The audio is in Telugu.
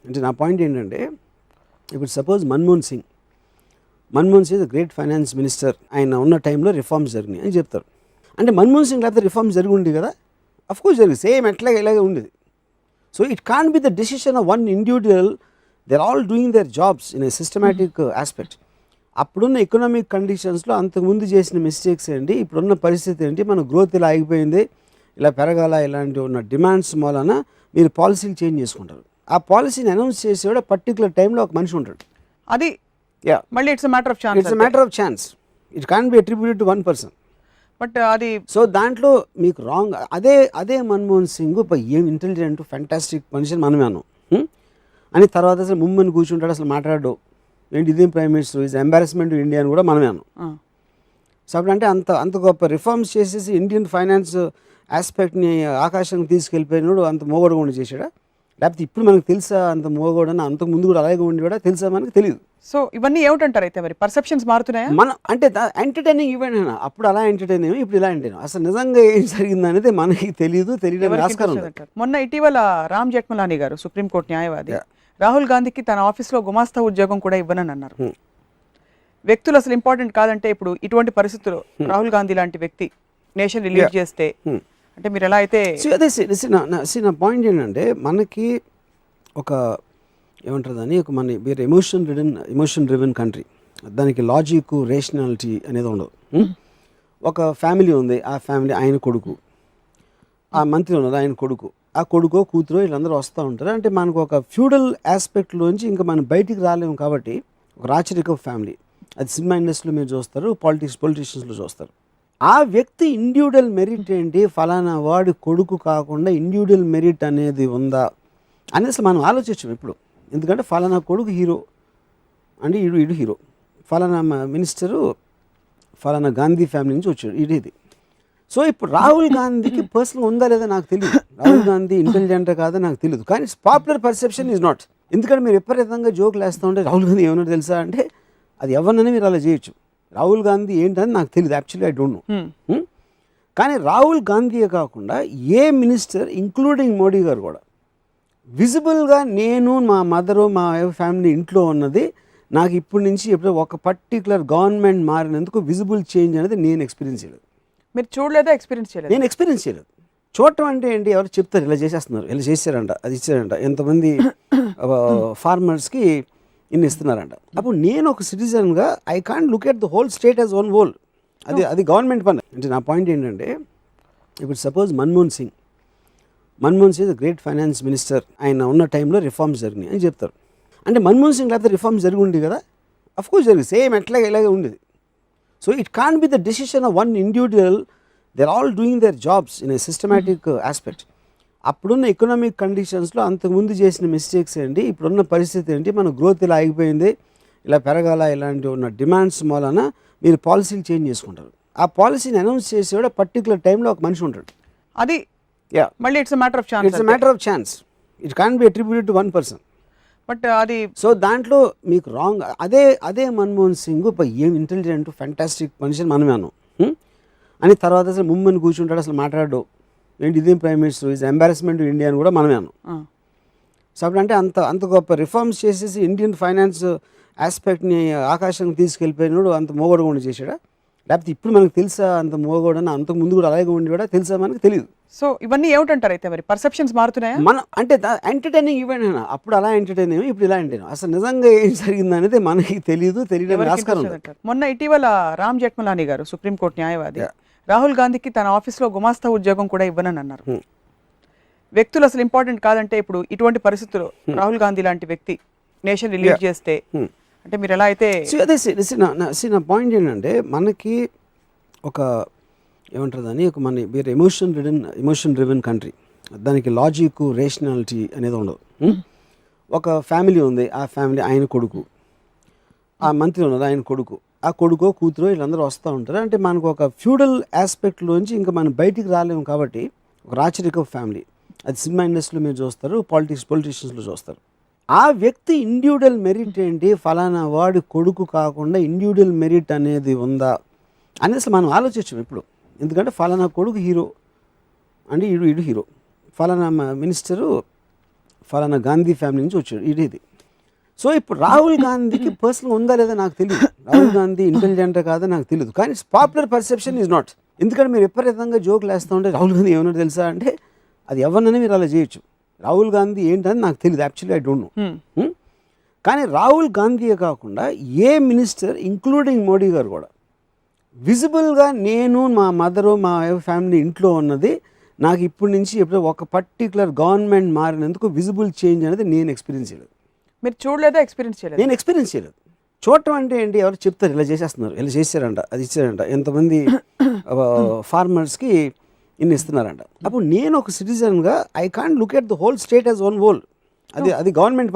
అంటే నా పాయింట్ ఏంటంటే, ఇప్పుడు suppose Manmohan Singh is great finance minister, ఆయన ఉన్న టైంలో రిఫార్మ్స్ జరిగినాయి అని చెప్తారు. అంటే మన్మోహన్ సింగ్ లేకపోతే రిఫార్మ్స్ జరిగి ఉంది కదా, అఫ్కోర్స్ జరిగింది, సేమ్ ఎట్లాగే ఇలాగే ఉండేది. So it can't be the decision of one individual, they are all doing their jobs in a systematic aspect. అప్పుడున్న ఎకనామిక్ కండిషన్స్లో అంతకుముందు చేసిన మిస్టేక్స్ ఏంటి, ఇప్పుడున్న పరిస్థితి ఏంటి, మన గ్రోత్ ఇలా ఆగిపోయింది, ఇలా పెరగాల, ఇలాంటి ఉన్న డిమాండ్స్ మూలన మీరు పాలసీలు చేంజ్ చేసుకుంటారు. ఆ పాలసీని అనౌన్స్ చేసేవాడు పర్టికులర్ టైంలో ఒక మనిషి ఉంటాడు. అది మళ్ళీ it's matter of chance. It's matter of chance. It can't B attributed to one person. But అది సో దాంట్లో మీకు రాంగ్. అదే మన్మోహన్ సింగ్ ఏం ఇంటెలిజెంట్ ఫ్యాంటాస్టిక్ మనిషిని మనమేను అని తర్వాత అసలు ముమ్మని కూర్చుంటాడు, అసలు మాట్లాడు ఏంటి, ఇదేం prime minister, is embarrassment India అని కూడా మనమేను. సో అప్పుడు అంత గొప్ప రిఫార్మ్స్ చేసేసి ఇండియన్ ఫైనాన్స్ ఆస్పెక్ట్ని ఆకాశానికి తీసుకెళ్ళిపోయినాడు, అంత మోగోడుగా చేశాడా, లేకపోతే ఇప్పుడు మనకు తెలుసా అంత మోగోడని, అంతకు ముందు కూడా అలాగే ఉండి కూడా తెలుసా మనకు తెలియదు. సో ఇవన్నీ ఏమిటంటారు అయితే, మరి పర్సెప్షన్స్ మారుతున్నాయా? మనం అంటే ఎంటర్టైనింగ్ ఈవెంట్ అయినా అప్పుడు అలా ఎంటర్టైన్ అయ్యాము, ఇప్పుడు ఇలా ఎంటర్టైన్, అసలు నిజంగా ఏం జరిగింది అనేది మనకి తెలియడానికి ఆస్కారం ఉంది. మొన్న ఇటీవల రామ్ జెఠ్మలానీ గారు, సుప్రీంకోర్టు న్యాయవాది, రాహుల్ గాంధీకి తన ఆఫీస్లో గుమాస్తా ఉద్యోగం కూడా ఇవ్వనని అన్నారు. వ్యక్తులు అసలు ఇంపార్టెంట్ కాదంటే ఇప్పుడు ఇటువంటి పరిస్థితుల్లో రాహుల్ గాంధీ లాంటి వ్యక్తి నేషన్ లీడ్ చేస్తే అంటే మీరు ఎలా అయితే నా పాయింట్ ఏంటంటే, మనకి ఒక ఏమంటారు దాన్ని, ఒక మన వేరే ఎమోషన్ డ్రివెన్ కంట్రీ, దానికి లాజిక్ రేషనాలిటీ అనేది ఉండదు. ఒక ఫ్యామిలీ ఉంది, ఆ ఫ్యామిలీ ఆయన కొడుకు, ఆ మంత్రి ఉన్నది ఆయన కొడుకు, ఆ కొడుకో కూతురో వీళ్ళందరూ వస్తూ ఉంటారు. అంటే మనకు ఒక ఫ్యూడల్ ఆస్పెక్ట్లోంచి ఇంకా మనం బయటికి రాలేము కాబట్టి ఒక రాచరిక ఫ్యామిలీ, అది సినిమా ఇండస్ట్రీలో మీరు చూస్తారు, పొలిటీషియన్స్లో చూస్తారు. ఆ వ్యక్తి ఇండివిజువల్ మెరిట్ ఏంటి, ఫలానా వాడి కొడుకు కాకుండా ఇండివిజువల్ మెరిట్ అనేది ఉందా అనేసి మనం ఆలోచించాం ఇప్పుడు. ఎందుకంటే ఫలానా కొడుకు హీరో అంటే ఈడు హీరో, ఫలానా మినిస్టరు ఫలానా గాంధీ ఫ్యామిలీ నుంచి వచ్చాడు ఇది. సో ఇప్పుడు రాహుల్ గాంధీకి పర్సనల్ ఉందా లేదా నాకు తెలియదు, రాహుల్ గాంధీ ఇంటెలిజెంట్ కాదా నాకు తెలియదు, కానీ పాపులర్ పర్సెప్షన్ ఈజ్ నాట్. ఎందుకంటే మీరు విపరీతంగా జోకులు వేస్తూ ఉంటే రాహుల్ గాంధీ ఏమన్నా తెలుసా అంటే, అది ఎవరినైనా మీరు అలా చేయొచ్చు. రాహుల్ గాంధీ ఏంటని నాకు తెలియదు, యాక్చువల్లీ ఐ డోంట్ నో. కానీ రాహుల్ గాంధీయే కాకుండా ఏ మినిస్టర్ ఇంక్లూడింగ్ మోడీ గారు కూడా విజిబుల్గా నేను మా మదరు మా ఫ్యామిలీ ఇంట్లో ఉన్నది, నాకు ఇప్పటి నుంచి ఎప్పుడో ఒక పర్టికులర్ గవర్నమెంట్ మారినందుకు విజిబుల్ చేంజ్ అనేది నేను ఎక్స్పీరియన్స్ చేయలేదు. మీరు చూడలేదా, ఎక్స్పీరియన్స్ చేయలేదు? నేను ఎక్స్పీరియన్స్ చేయలేదు. చూడటం అంటే ఏంటి, ఎవరు చెప్తారు ఇలా చేసేస్తున్నారు, ఇలా చేశారంట, అది ఇచ్చారంట, ఎంతమంది ఫార్మర్స్కి ఇన్ని ఇస్తున్నారంట. అప్పుడు నేను ఒక సిటిజన్గా I can't look at the whole state as one whole. అది గవర్నమెంట్ పని. అంటే నా పాయింట్ ఏంటంటే, ఇప్పుడు suppose Manmohan Singh is great finance minister, ఆయన ఉన్న టైంలో రిఫార్మ్స్ జరిగినాయి అని చెప్తారు. అంటే మన్మోహన్ సింగ్ లేకపోతే రిఫార్మ్స్ జరిగి ఉంది కదా, అఫ్కోర్స్ జరిగింది, సేమ్ ఎట్లాగే ఇలాగే ఉండేది. So it can't be the decision of one individual, they are all doing their jobs in a systematic aspect. అప్పుడున్న ఎకనామిక్ కండిషన్స్లో అంతకుముందు చేసిన మిస్టేక్స్ ఏంటి, ఇప్పుడున్న పరిస్థితి ఏంటి, మన గ్రోత్ ఇలా ఆగిపోయింది, ఇలా పెరగాల, ఇలాంటి ఉన్న డిమాండ్స్ మూలన మీరు పాలసీలు చేంజ్ చేసుకుంటారు. ఆ పాలసీని అనౌన్స్ చేసేవాడు పర్టికులర్ టైంలో ఒక మనిషి ఉంటాడు. అది మళ్ళీ it's matter of chance. It's matter of chance. It can't B attributed to one person. But అది సో దాంట్లో మీకు రాంగ్. అదే మన్మోహన్ సింగ్ ఏం ఇంటెలిజెంట్ ఫ్యాంటాస్టిక్ మనిషిని మనమేను అని తర్వాత అసలు ముమ్మని కూర్చుంటాడు, అసలు మాట్లాడు ఏంటి, ఇదేం prime minister, is embarrassment India అని కూడా మనమేను. సో అప్పుడు అంత గొప్ప రిఫార్మ్స్ చేసేసి ఇండియన్ ఫైనాన్స్ ఆస్పెక్ట్ని ఆకాశానికి తీసుకెళ్ళిపోయినాడు, అంత మోగోడుగా చేశాడా, లేకపోతే ఇప్పుడు మనకు తెలుసా అంత మోగోడని, అంతకు ముందు కూడా అలాగే ఉండి కూడా తెలుసా మనకు తెలియదు. సో ఇవన్నీ ఏమిటంటారు అయితే, మరి పర్సెప్షన్స్ మారుతున్నాయా? మనం అంటే ఎంటర్టైనింగ్ ఈవెంట్ అయినా అప్పుడు అలా ఎంటర్టైన్ అయ్యాము, ఇప్పుడు ఇలా ఎంటర్టైన్, అసలు నిజంగా ఏం జరిగింది అనేది మనకి తెలియడానికి ఆస్కారం ఉంది. మొన్న ఇటీవల రామ్ జెఠ్మలానీ గారు, సుప్రీంకోర్టు న్యాయవాది, రాహుల్ గాంధీకి తన ఆఫీస్లో గుమాస్తా ఉద్యోగం కూడా ఇవ్వనని అన్నారు. వ్యక్తులు అసలు ఇంపార్టెంట్ కాదంటే ఇప్పుడు ఇటువంటి పరిస్థితుల్లో రాహుల్ గాంధీ లాంటి వ్యక్తి నేషన్ లీడ్ చేస్తే అంటే మీరు ఎలా అయితే నా పాయింట్ ఏంటంటే, మనకి ఒక ఏమంటారు దాన్ని, ఒక మన వేరే ఎమోషన్ డ్రివెన్ కంట్రీ, దానికి లాజిక్ రేషనాలిటీ అనేది ఉండదు. ఒక ఫ్యామిలీ ఉంది, ఆ ఫ్యామిలీ ఆయన కొడుకు, ఆ మంత్రి ఉన్నది ఆయన కొడుకు, ఆ కొడుకో కూతురో వీళ్ళందరూ వస్తూ ఉంటారు. అంటే మనకు ఒక ఫ్యూడల్ ఆస్పెక్ట్లోంచి ఇంకా మనం బయటికి రాలేము కాబట్టి ఒక రాచరిక ఫ్యామిలీ, అది సినిమా ఇండస్ట్రీలో మీరు చూస్తారు, పొలిటీషియన్స్లో చూస్తారు. ఆ వ్యక్తి ఇండివిజువల్ మెరిట్ ఏంటి, ఫలానా వాడి కొడుకు కాకుండా ఇండివిజువల్ మెరిట్ అనేది ఉందా అనేసి మనం ఆలోచించాం ఇప్పుడు. ఎందుకంటే ఫలానా కొడుకు హీరో అంటే ఈడు హీరో, ఫలానా మినిస్టరు ఫలానా గాంధీ ఫ్యామిలీ నుంచి వచ్చాడు ఇది. సో ఇప్పుడు రాహుల్ గాంధీకి పర్సనల్ ఉందా లేదా నాకు తెలియదు, రాహుల్ గాంధీ ఇంటెలిజెంట్ కాదా నాకు తెలియదు, కానీ పాపులర్ పర్సెప్షన్ ఈజ్ నాట్. ఎందుకంటే మీరు విపరీతంగా జోకులు వేస్తూ ఉంటే రాహుల్ గాంధీ ఏమన్నా తెలుసా అంటే అది ఎవరినైనా మీరు అలా చేయొచ్చు. రాహుల్ గాంధీ ఏంటని నాకు తెలియదు, యాక్చువల్లీ ఐ డోంట్ నో. కానీ రాహుల్ గాంధీయే కాకుండా ఏ మినిస్టర్ ఇంక్లూడింగ్ మోడీ గారు కూడా విజిబుల్గా నేను మా మదరు మా ఫ్యామిలీ ఇంట్లో ఉన్నది నాకు ఇప్పటి నుంచి ఎప్పుడో ఒక పర్టికులర్ గవర్నమెంట్ మారినందుకు విజిబుల్ చేంజ్ అనేది నేను ఎక్స్పీరియన్స్ చేయలేదు. మీరు చూడలేదా, ఎక్స్పీరియన్స్ చేయలేదు? నేను ఎక్స్పీరియన్స్ చేయలేదు. చూడటం అంటే ఏంటి, ఎవరు చెప్తారు ఇలా చేసేస్తున్నారు, ఇలా చేశారంట, అది ఇచ్చారంట, ఎంతమంది ఫార్మర్స్కి ఇన్ని ఇస్తున్నారంట. అప్పుడు నేను ఒక సిటిజన్గా I can't look at the whole state as one whole. అది గవర్నమెంట్ పని.